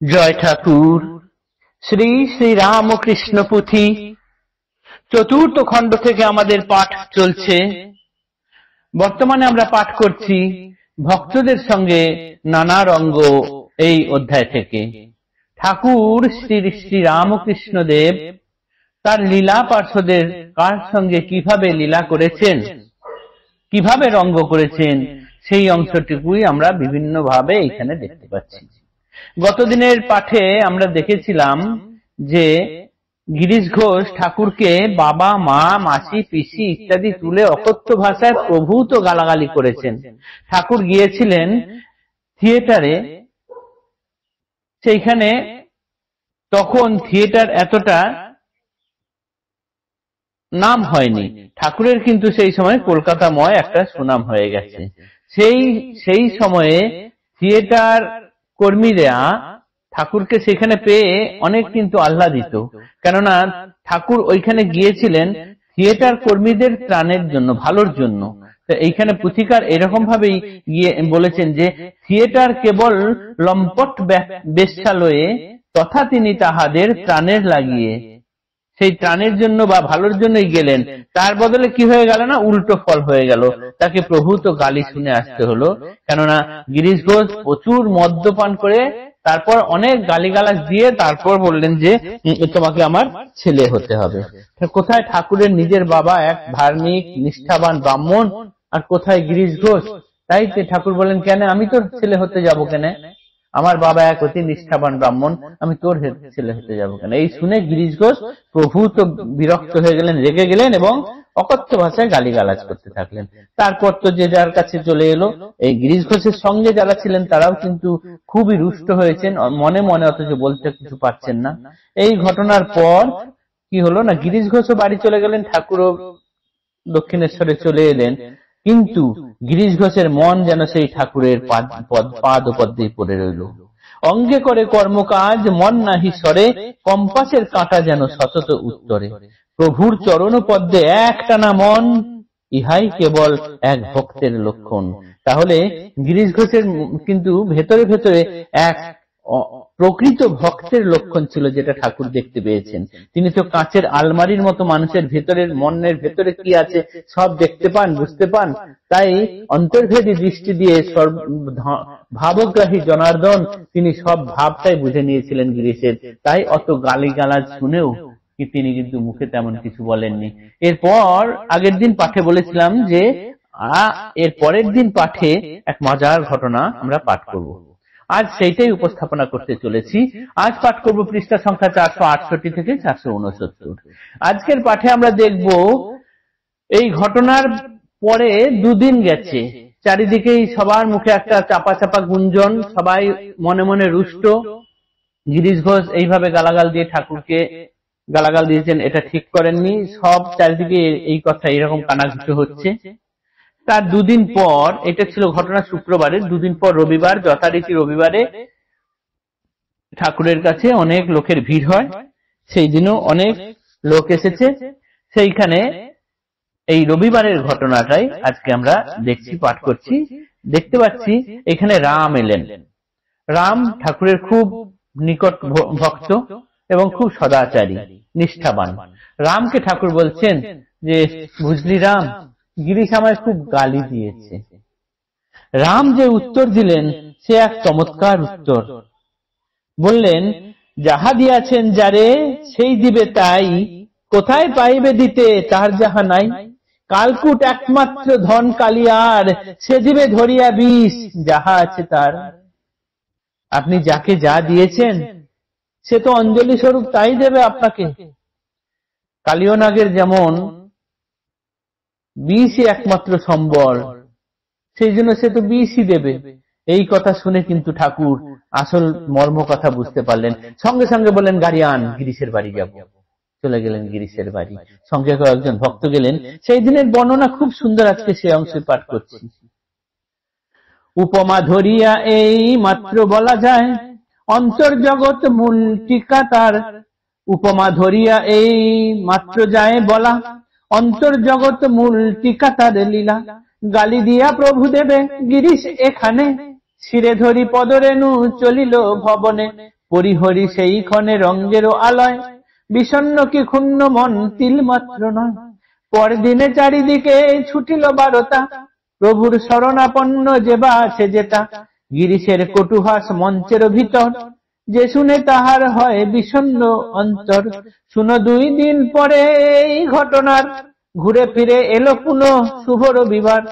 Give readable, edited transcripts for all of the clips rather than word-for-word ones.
জয় ঠাকুর। শ্রী শ্রী রামকৃষ্ণ পুঁথি চতুর্থ খণ্ড থেকে আমাদের পাঠ চলছে। বর্তমানে আমরা পাঠ করছি ভক্তদের সঙ্গে নানা রঙ্গ এই অধ্যায় থেকে। ঠাকুর শ্রী শ্রী রামকৃষ্ণ দেব তার লীলা পার্শ্বদের কার সঙ্গে কিভাবে লীলা করেছেন, কিভাবে রঙ্গ করেছেন, সেই অংশটুকুই আমরা বিভিন্ন ভাবে এখানে দেখতে পাচ্ছি। গতদিনের পাঠে আমরা দেখেছিলাম যে গিরিশ ঘোষ ঠাকুরকে বাবা, মা, মাসি, পিসি ইত্যাদি তুলে অকথ্য ভাষায় প্রভূত গালাগালি করেছেন। ঠাকুর গিয়েছিলেন থিয়েটারে, সেইখানে তখন থিয়েটার এতটা নাম হয়নি। ঠাকুরের কিন্তু সেই সময় কলকাতাময় একটা সুনাম হয়ে গেছে। সেই সময়ে থিয়েটার কর্মীরা ঠাকুরকে সেখানে পেয়ে অনেক কিন্তু আহ্লাদিত, কেননা ঠাকুর ওইখানে গিয়েছিলেন থিয়েটার কর্মীদের ত্রাণের জন্য, ভালোর জন্য। তো এইখানে পুথিকার এরকম ভাবেই গিয়ে বলেছেন যে থিয়েটার কেবল লম্পট বেশ্যালয়ে তথা তিনি তাহাদের ত্রাণের লাগিয়ে, সেই ত্রাণের জন্য বা ভালোর জন্যই গেলেন, তার বদলে কি হয়ে গেল না, উল্টো ফল হয়ে গেল। তাকে প্রভূত গালি শুনে আসতে হলো, কেননা গিরিশ ঘোষ প্রচুর মদ্যপান করে তারপর অনেক গালিগালাজ দিয়ে তারপর বললেন যে তোমাকে আমার ছেলে হতে হবে। কোথায় ঠাকুরের নিজের বাবা এক ধার্মিক নিষ্ঠাবান ব্রাহ্মণ, আর কোথায় গিরিশ ঘোষ? তাই ঠাকুর বলেন, কেন আমি তোর ছেলে হতে যাব কেন? আমার বাবা এক অতি নিষ্ঠাবান ব্রাহ্মণ, আমি তোর ছেলে হতে যাবো কেন? এই শুনে গিরিশ ঘোষ প্রভূত বিরক্ত হয়ে গেলেন, রেগে গেলেন এবং অকথ্য ভাষায় গালিগালাজ করতে থাকলেন। তারপর তো যে যার কাছে চলে এলো। এই গিরিশ ঘোষের সঙ্গে যারা ছিলেন তারাও কিন্তু খুবই রুষ্ট হয়েছেন মনে মনে, অথচ বলতে কিছু পারছেন না। এই ঘটনার পর কি হলো না, গিরিশ ঘোষও বাড়ি চলে গেলেন, ঠাকুরও দক্ষিণেশ্বরে চলে এলেন। কিন্তু গিরিশ ঘোষের মন যেন সেই ঠাকুরের পাদ পদ্মে পড়ে রইল। অঙ্গে করে কর্মকাজ মন নাহি সরে, কম্পাসের কাঁটা যেন সতত উত্তরে। প্রভুর চরণ পদ্মে একটানা মন, ইহাই কেবল এক ভক্তের লক্ষণ। তাহলে গিরিশ ঘোষের কিন্তু ভেতরে ভেতরে এক প্রকৃত ভক্তের লক্ষণ ছিল, যেটা ঠাকুর দেখতে পেয়েছেন। তিনি তো কাঁচের আলমারির মতো মানুষের ভেতরের মনের ভেতরে কি আছে সব দেখতে পান, বুঝতে পান। তাই অন্তর্ভেদী দৃষ্টি দিয়ে ভাবগ্রাহী জনার্দন তিনি সব ভাবটাই বুঝে নিয়েছিলেন গিরিশের। তাই অত গালিগালাজ শুনেও তিনি কিন্তু মুখে তেমন কিছু বলেননি। এরপর আগের দিন পাঠে বলেছিলাম যে এর পরের দিন পাঠে এক মজার ঘটনা আমরা পাঠ করব। আজ সেইটাই উপস্থাপনা করতে চলেছি। আজ পাঠ করব পৃষ্ঠা সংখ্যা 468 থেকে 469। আজকের পাঠে আমরা দেখব এই ঘটনার পরে দুদিন গেছে, চারিদিকেই সবার মুখে একটা চাপা চাপা গুঞ্জন, সবাই মনে মনে রুষ্ট। গিরিশ ঘোষ এইভাবে গালাগাল দিয়ে ঠাকুরকে গালাগাল দিয়েছেন, এটা ঠিক করেননি। সব চারিদিকে এই কথা এরকম কানাঘুষো হচ্ছে। তার দুদিন পর, এটা ছিল ঘটনা শুক্রবারের, দুদিন পর রবিবার, যথারীতি রবিবারে ঠাকুরের কাছে অনেক লোকের ভিড় হয়। সেই দিনও অনেক লোক এসেছে। সেইখানে এই রবিবারের ঘটনাটাই আজকে আমরা দেখছি, পাঠ করছি। দেখতে পাচ্ছি এখানে রাম এলেন। রাম ঠাকুরের খুব নিকট ভক্ত এবং খুব সদাচারী, নিষ্ঠাবান। রামকে ঠাকুর বলছেন যে, বুঝলি রাম, গিরিশ আমায় খুব গালি দিয়েছে। রাম যে উত্তর দিলেন সে এক চমৎকার উত্তর। বললেন, যাহা দিয়াছেন যারে সেই দিবে তাই, কোথায় পাইবে দিতে তার যাহা নাই। কালকুট একমাত্র ধন কালিয়ার, সে দিবে ধরিয়া বিষ যাহা আছে তার। আপনি যাকে যা দিয়েছেন সে তো অঞ্জলি স্বরূপ তাই দেবে আপনাকে। কালিয়নাগের যেমন বিষই একমাত্র সম্বল, সেই জন্য সে তো বিষই দেবে। এই কথা শুনে কিন্তু ঠাকুর আসল মর্ম কথা বুঝতে পারলেন। সঙ্গে সঙ্গে বললেন, গাড়ি আন, গিরিশের বাড়ি যাব। চলে গেলেন গিরিশের বাড়ি, সঙ্গে কয়েকজন ভক্ত গেলেন। সেই দিনের বর্ণনা খুব সুন্দর, আজকে সে অংশে পাঠ করছি। উপমা ধরিয়া এই মাত্র বলা যায়, অন্তর্জগৎ মূল টিকা তার। উপমা ধরিয়া এই মাত্র যায় বলা, অন্তর্জগৎ মূল টিকা তার লীলা। গালি দিয়া প্রভু দেবে গিরিশ এখানে, শিরে ধরি পদরেণু চলিল ভবনে। পরিহরি সেই ক্ষণে রঙ্গেরও আলয়, বিষণ্ণ কি ক্ষুণ্ণ মন তিল মাত্র নয়। পরদিনে চারিদিকে ছুটিল বারতা, প্রভুর শরণাপন্ন যে বা আছে যেটা। গিরিশের কটুহাস মঞ্চের ভিতর, যে শুনে তাহার হয় বিষণ্ণ অন্তর। শুনো 2 দিন পরে এই ঘটনার, ঘুরে ফিরে এলো পুনঃ শুভ রবিবার।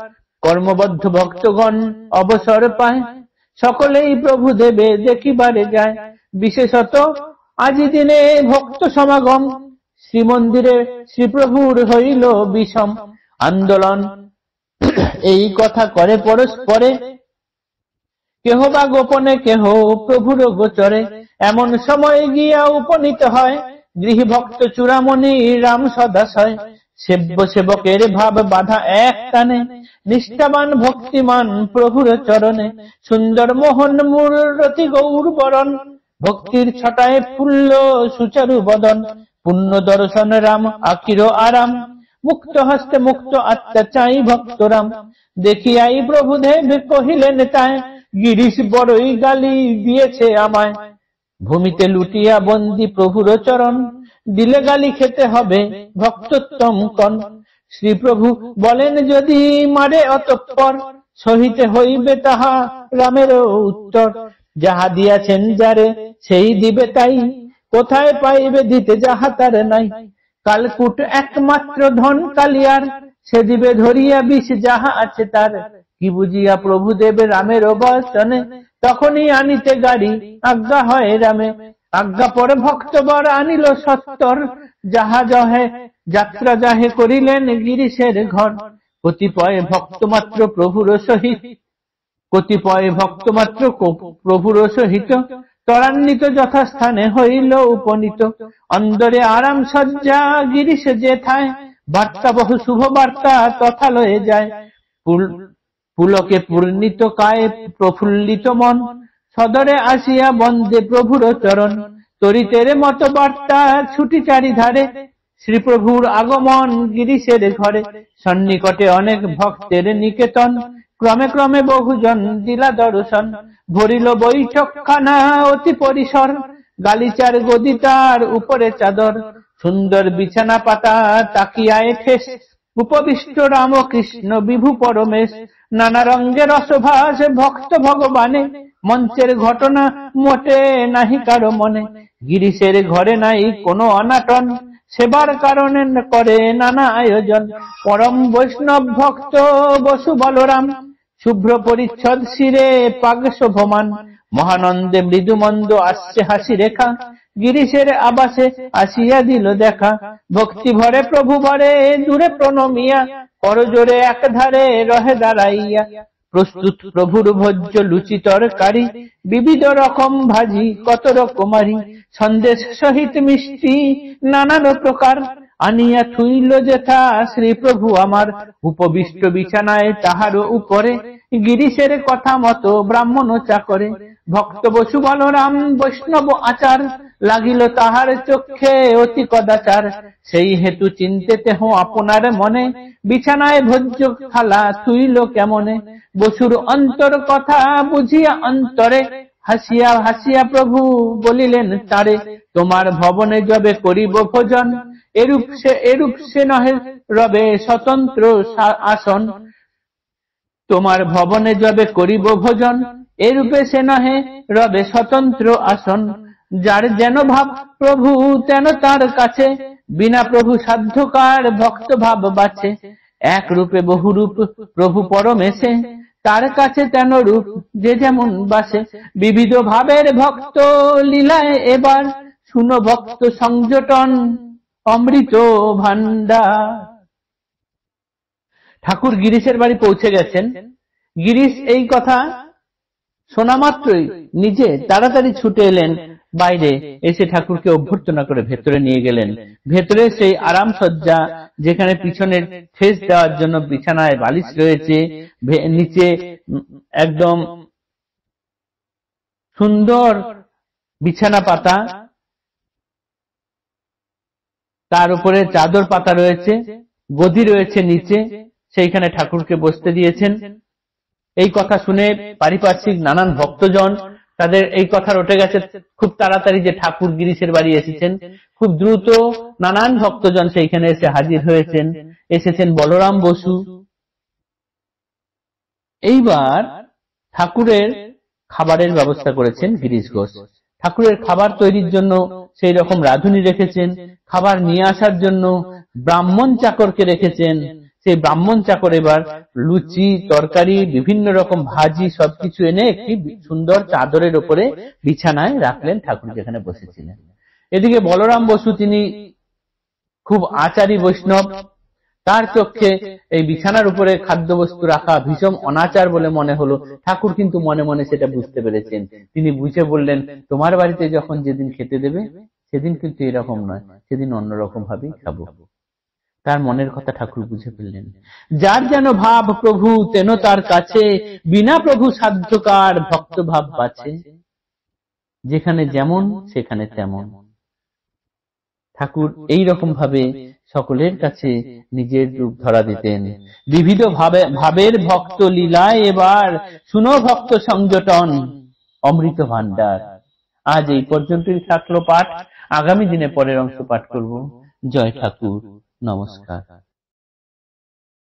কর্মবদ্ধ ভক্তগণ অবসর পায়, সকলেই প্রভু দেবে দেখিবারে যায়। বিশেষত আজি দিনে ভক্ত সমাগম, শ্রীমন্দিরে শ্রীপ্রভুর হইল বিষম আন্দোলন। এই কথা করে পরস্পরে, কেহ বা গোপনে কেহ প্রভুর গোচরে। এমন সময় গিয়া উপনীত হয়, গৃহভক্ত চূড়ামণি রাম সদাশয়। সেব্য সেবকের ভাব বাধা এক টানে, নিষ্ঠাবান ভক্তিমান প্রভুর চরণে। সুন্দর মোহন মূরতি গৌর বরণ, ভক্তির ছটায় ফুল্ল সুচারু বদন। পুণ্য দর্শন রাম আকির আরাম, মুক্ত হস্তে মুক্ত আত্মা চাই ভক্তরাম। দেখিয়াই প্রভুদেব কহিলেন তায়, গিরিশ বড়ই গালি দিয়েছে আমায়। ভূমিতে লুটিয়া বন্দি প্রভুর চরণ, দিলে গালি খেতে হবে ভক্তোত্তম কন। শ্রীপ্রভু বলেন যদি মারে অতঃপর, সহিতে হইবে তাহা রামের উত্তর। যাহা দিয়াছেন যারে সেই দিবে তাই, কোথায় পাইবে দিতে যাহা তার নাই। কালকুট একমাত্র ধন কালিয়ার, সে দিবে ধরিয়া বিষ যাহা আছে তার। কি বুঝিয়া প্রভুদেব রামের বচনে, তখনই আনিতে গাড়ি আজ্ঞা হয় রামে। আজ্ঞা পরে ভক্তবর আনিল সত্তর, যাহা জহে যাত্রা যাহে করিলেন গিরিশের ঘর। কতিপয় ভক্ত মাত্র প্রভুর সহিত, কতিপয় ভক্ত মাত্র প্রভুর সহিত, ত্বরান্বিত যথাস্থানে হইল উপনীত। অন্দরে আরাম সজ্জা গিরিশ যেথায়, বার্তা বহু শুভ বার্তা তথা লয়ে যায়। পুলকে পূর্ণিত কায়ে প্রফুল্লিত মন, সদরে আসিয়া বন্দে প্রভুর চরণ। তরিতের মতো বার্তা ছুটি চারিধারে, শ্রীপ্রভুর আগমন গিরিশের ঘরে। সন্নিকটে অনেক ভক্তের নিকেতন, ক্রমে ক্রমে বহুজন দিলা দর্শন। ভরিল বৈঠকখানা অতি পরিসর, গালিচার গদি তার উপরে চাদর। সুন্দর বিছানা পাতা তাকিয়ায় ঠেস, উপবিষ্ট রামকৃষ্ণ বিভু পরমেশ। নানা রঙ্গের রসভাস ভক্ত ভগবানে, মঞ্চের ঘটনা মোটে নাহি কারো মনে। গিরিশের ঘরে নাই কোনো অনাটন, সেবার কারণে করে নানা আয়োজন। পরম বৈষ্ণব ভক্ত বসু বলরাম, শুভ্র পরিচ্ছদ শিরে পাগ শোভমান। মহানন্দে মৃদুমন্দ আসছে হাসি রেখা, গিরিশের আবাসে আসিয়া দিল দেখা। ভক্তি ভরে প্রভু ভরে দূরে প্রণমিয়া, করজোরে একধারে রহে দাঁড়াইয়া। প্রস্তুত প্রভুর ভোজ্য লুচি তরকারি, বিবিধ রকম ভাজি কত রকমারি। সন্দেশ সহিত মিষ্টি নানান প্রকার, আনিয়া থুইল যেথা শ্রীপ্রভু আমার। উপবিষ্ট বিছানায় তাহার উপরে, গিরিশের কথা মতো ব্রাহ্মণ চাকরে। ভক্ত বসু বলরাম বৈষ্ণব আচার, লাগিল তাহার চক্ষে অতি কদাচার। সেই হেতু চিনতে তেহ আপনার মনে, বিছানায় ভোজ্য থালা থুইল কেমনে। বসুর অন্তর কথা বুঝিয়া অন্তরে, হাসিয়া হাসিয়া প্রভু বলিলেন তারে। তোমার ভবনে যবে করিব ভোজন, এরূপ সে নহে রবে স্বতন্ত্র আসন। তোমার ভবনে যবে করিব ভোজন, এরূপে সে নহে রবে স্বতন্ত্র আসন। যার যেন ভাব প্রভু তেন তার কাছে, বিনা প্রভু সাধ্যকার ভক্ত ভাব বাছে। এক রূপে বহু রূপ প্রভু পরমেশে, তার কাছে তেন রূপ যে যেমন বাসে। বিবিধ ভাবের ভক্ত লীলায় এবার, শুনো ভক্ত সংযটন অমৃত ভান্ডার। ঠাকুর গিরিশের বাড়ি পৌঁছে গেছেন। গিরিশ এই কথা শোনা মাত্রই নিজে তাড়াতাড়ি ছুটে এলেন বাইরে, এসে ঠাকুরকে অভ্যর্থনা করে ভেতরে নিয়ে গেলেন। ভেতরে সেই আরাম সজ্জা, যেখানে পিছনের ঠেস দেওয়ার জন্য বিছানায় বালিশ রয়েছে, নিচে একদম সুন্দর বিছানা পাতা, তার উপরে চাদর পাতা রয়েছে, গদি রয়েছে নিচে, সেইখানে ঠাকুরকে বসতে দিয়েছেন। এই কথা শুনে পারিপার্শ্বিক নানান ভক্তজন তাদের এই কথা রটে গেছে খুব তাড়াতাড়ি যে ঠাকুর গিরিশের বাড়ি এসেছেন। খুব দ্রুত নানান ভক্তজন সেইখানে এসে হাজির হয়েছেন। এসেছেন বলরাম বসু। এইবার ঠাকুরের খাবারের ব্যবস্থা করেছেন গিরিশ ঘোষ। ঠাকুরের খাবার তৈরির জন্য সেই রকম রাঁধুনি রেখেছেন। খাবার নিয়ে আসার জন্য ব্রাহ্মণ চাকরকে রেখেছেন। সেই ব্রাহ্মণ চাকর এবার লুচি, তরকারি, বিভিন্ন রকম ভাজি সবকিছু এনে একটি সুন্দর চাদরের উপরে বিছানায় রাখলেন, ঠাকুর যেখানে বসেছিলেন। এদিকে বলরাম বসু তিনি খুব আচারী বৈষ্ণব। তার চোখে এই বিছানার উপরে খাদ্যবস্তু রাখা ভীষণ অনাচার বলে মনে হলো। ঠাকুর কিন্তু মনে মনে সেটা বুঝতে পেরেছেন। তিনি বুঝে বললেন, তোমার বাড়িতে যখন যেদিন খেতে দেবে সেদিন কিন্তু এরকম নয়, সেদিন অন্যরকম ভাবেই খাবো। তার মনের কথা ঠাকুর বুঝে ফেললেন। যার যেন ভাব প্রভু তেন তার কাছে, বিনা প্রভু সাধ্যকার ভক্ত ভাব বাছে। যেখানে যেমন সেখানে তেমন। ঠাকুর এই রকম ভাবে সকলের কাছে নিজের রূপ ধরা দিতেন। বিবিধ ভাবের ভক্ত লীলায় এবার শুনো ভক্ত সংযটন, অমৃত ভান্ডার। আজ এই পর্যন্তই থাকলো পাঠ। আগামী দিনে পরের অংশ পাঠ করব। জয় ঠাকুর, নমস্কার।